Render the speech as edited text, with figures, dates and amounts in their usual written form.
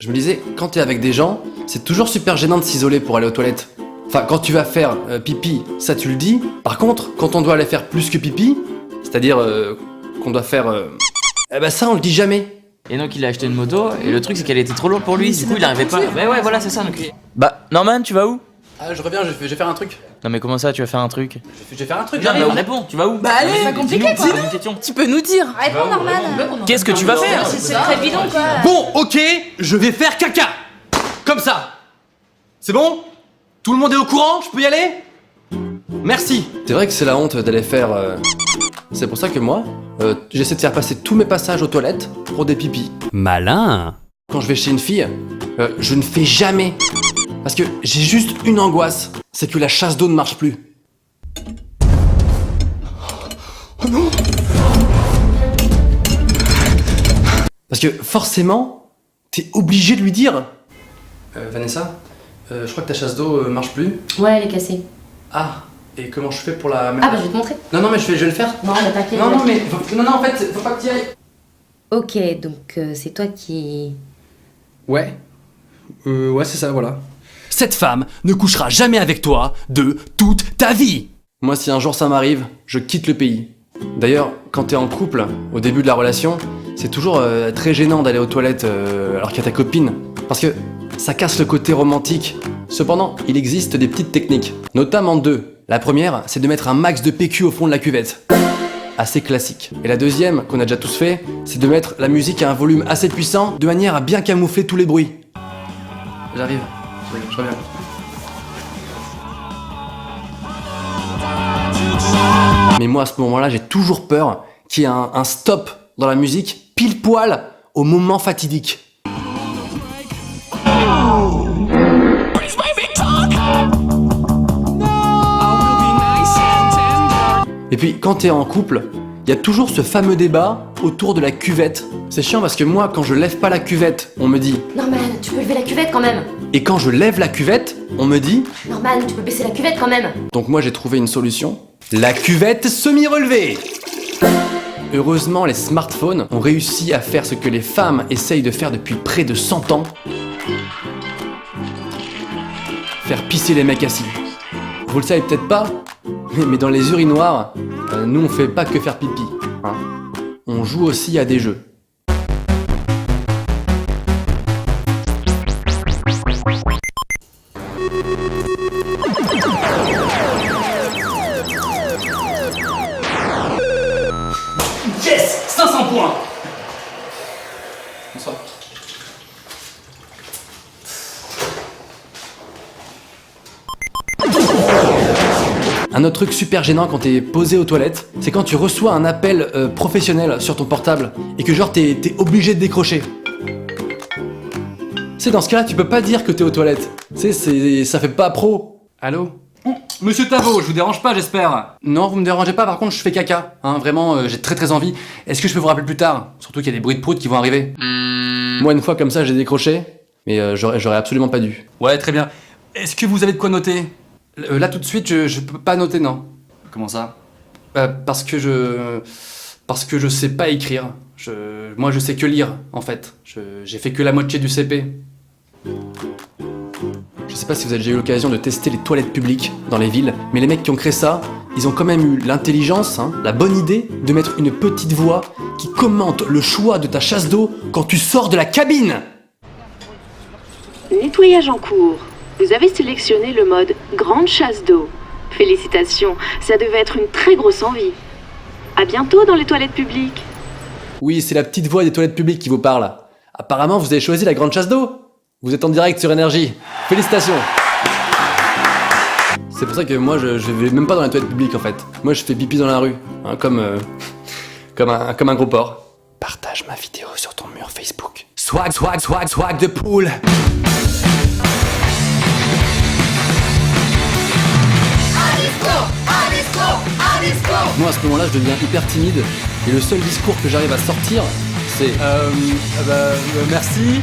Je me disais, quand t'es avec des gens, c'est toujours super gênant de s'isoler pour aller aux toilettes. Enfin, quand tu vas faire pipi, ça tu le dis. Par contre, quand on doit aller faire plus que pipi, c'est-à-dire qu'on doit faire... eh ben ça, on le dit jamais. Et donc il a acheté une moto, et le truc c'est qu'elle était trop lourde pour lui, du coup il arrivait pas... Ouais, voilà, c'est ça, donc... Bah, Norman, tu vas où? Ah, je reviens, je vais faire un truc. Non mais comment ça, tu vas faire un truc? Je vais faire un truc, Non mais j'arrive. réponds, tu vas où? Bah allez, c'est pas compliqué, quoi. Une question. Tu peux nous dire. Réponds, Norman. Qu'est-ce que tu vas faire? C'est très bidon, quoi. Bon, ok, je vais faire caca. Comme ça. C'est bon? Tout le monde est au courant? Je peux y aller? Merci. C'est vrai que c'est la honte d'aller faire... C'est pour ça que moi, j'essaie de faire passer tous mes passages aux toilettes pour des pipis. Malin. Quand je vais chez une fille, je ne fais jamais. Parce que j'ai juste une angoisse, c'est que la chasse d'eau ne marche plus. Oh non! Parce que forcément, t'es obligé de lui dire. Vanessa, je crois que ta chasse d'eau marche plus. Ouais, elle est cassée. Ah, et comment je fais pour la... Ah bah je vais te montrer. Non, mais je vais le faire. Non, mais t'inquiète. Non, mais... Non, en fait, faut pas que t'y ailles. Ok, donc c'est toi qui... Ouais. Ouais, c'est ça, voilà. Cette femme ne couchera jamais avec toi de toute ta vie. Moi, si un jour ça m'arrive, je quitte le pays. D'ailleurs, quand t'es en couple, au début de la relation, c'est toujours très gênant d'aller aux toilettes alors qu'il y a ta copine. Parce que ça casse le côté romantique. Cependant, il existe des petites techniques, notamment deux. La première, c'est de mettre un max de PQ au fond de la cuvette. Assez classique. Et la deuxième, qu'on a déjà tous fait, c'est de mettre la musique à un volume assez puissant, de manière à bien camoufler tous les bruits. J'arrive, je reviens. Mais moi, à ce moment-là, j'ai toujours peur qu'il y ait un stop dans la musique, pile poil au moment fatidique. Et puis, quand t'es en couple, il y a toujours ce fameux débat autour de la cuvette. C'est chiant parce que moi, quand je lève pas la cuvette, on me dit... Norman, tu peux lever la cuvette quand même. Et quand je lève la cuvette, on me dit... Norman, tu peux baisser la cuvette quand même. Donc moi, j'ai trouvé une solution. La cuvette semi-relevée. Heureusement, les smartphones ont réussi à faire ce que les femmes essayent de faire depuis près de 100 ans. Faire pisser les mecs assis. Vous le savez peut-être pas, mais dans les urinoirs, nous on fait pas que faire pipi. Hein. On joue aussi à des jeux. Yes, 500 points. Bonsoir. Un autre truc super gênant quand t'es posé aux toilettes, c'est quand tu reçois un appel professionnel sur ton portable et que genre t'es obligé de décrocher. C'est dans ce cas-là, tu peux pas dire que t'es aux toilettes. Ça fait pas pro. Allô? Monsieur Tavo, je vous dérange pas, j'espère. Non, vous me dérangez pas, par contre je fais caca. Hein, vraiment, j'ai très envie. Est-ce que je peux vous rappeler plus tard? Surtout qu'il y a des bruits de prout qui vont arriver. Moi, une fois comme ça, j'ai décroché, mais j'aurais absolument pas dû. Ouais, très bien. Est-ce que vous avez de quoi noter? Là, tout de suite, je peux pas noter, non. Comment ça? Parce que je sais pas écrire. Moi, je sais que lire, en fait. J'ai fait que la moitié du CP. Je sais pas si vous avez déjà eu l'occasion de tester les toilettes publiques dans les villes, mais les mecs qui ont créé ça, ils ont quand même eu l'intelligence, la bonne idée de mettre une petite voix qui commente le choix de ta chasse d'eau quand tu sors de la cabine. Nettoyage en cours. Vous avez sélectionné le mode grande chasse d'eau. Félicitations, ça devait être une très grosse envie. À bientôt dans les toilettes publiques. Oui, c'est la petite voix des toilettes publiques qui vous parle. Apparemment, vous avez choisi la grande chasse d'eau. Vous êtes en direct sur Énergie. Félicitations. C'est pour ça que moi, je vais même pas dans les toilettes publiques en fait. Moi, je fais pipi dans la rue, hein, comme un gros porc. Partage ma vidéo sur ton mur Facebook. Swag de poule. Moi à ce moment-là je deviens hyper timide et le seul discours que j'arrive à sortir c'est Merci.